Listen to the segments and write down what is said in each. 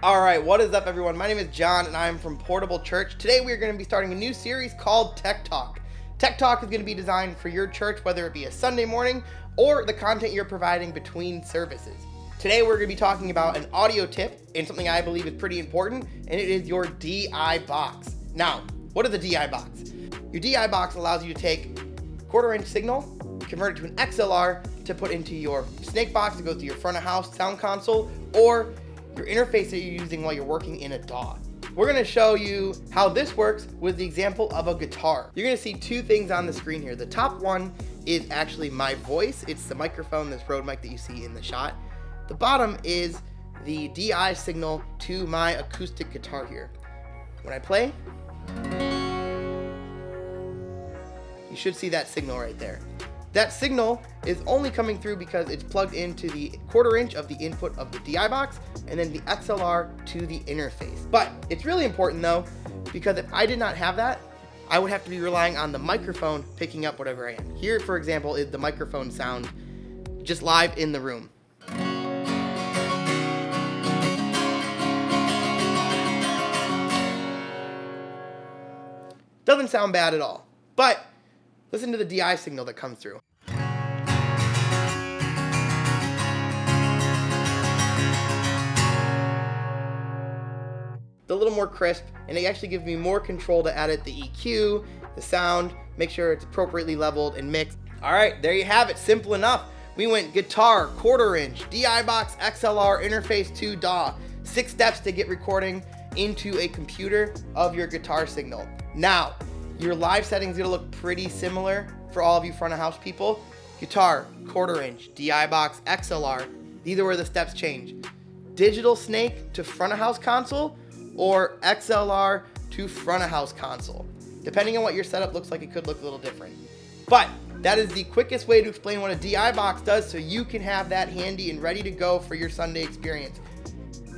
Alright, what is up everyone? My name is John and I'm from Portable Church. Today we are going to be starting a new series called Tech Talk. Tech Talk is going to be designed for your church, whether it be a Sunday morning or the content you're providing between services. Today we're going to be talking about an audio tip and something I believe is pretty important, and it is your DI box. Now, what is a DI box? Your DI box allows you to take quarter-inch signal, convert it to an XLR to put into your snake box to go through your front of house sound console, or your interface that you're using while you're working in a DAW. We're going to show you how this works with the example of a guitar. You're going to see two things on the screen here. The top one is actually my voice. It's the microphone, this Rode mic that you see in the shot. The bottom is the DI signal to my acoustic guitar here. When I play, you should see that signal right there. That signal is only coming through because it's plugged into the quarter-inch of the input of the DI box and then the XLR to the interface. But it's really important though, because if I did not have that, I would have to be relying on the microphone picking up whatever I am. Here, for example, is the microphone sound just live in the room. Doesn't sound bad at all, but listen to the DI signal that comes through. It's a little more crisp, and it actually gives me more control to edit the EQ, the sound, make sure it's appropriately leveled and mixed. All right, there you have it, simple enough. We went guitar, quarter-inch, DI box, XLR, interface to DAW. 6 steps to get recording into a computer of your guitar signal. Now, your live setting is going to look pretty similar for all of you front of house people. Guitar, quarter-inch, DI box, XLR. These are where the steps change. Digital snake to front of house console, or XLR to front of house console. Depending on what your setup looks like, it could look a little different. But that is the quickest way to explain what a DI box does, so you can have that handy and ready to go for your Sunday experience.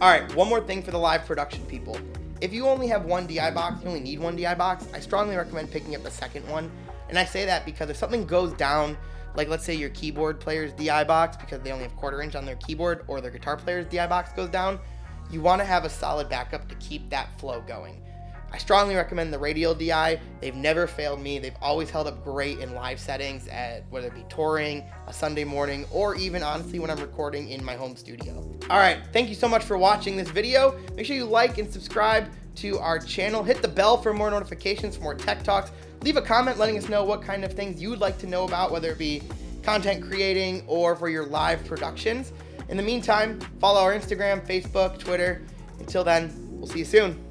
All right, one more thing for the live production people. If you only have one DI box, you only need one DI box, I strongly recommend picking up the second one. And I say that because if something goes down, like let's say your keyboard player's DI box, because they only have quarter-inch on their keyboard, or their guitar player's DI box goes down, you want to have a solid backup to keep that flow going. I strongly recommend the Radial DI. They've never failed me. They've always held up great in live settings, whether it be touring, a Sunday morning, or even honestly when I'm recording in my home studio. All right, thank you so much for watching this video. Make sure you like and subscribe to our channel. Hit the bell for more notifications, for more tech talks. Leave a comment letting us know what kind of things you would like to know about, whether it be content creating or for your live productions. In the meantime, follow our Instagram, Facebook, Twitter. Until then, we'll see you soon.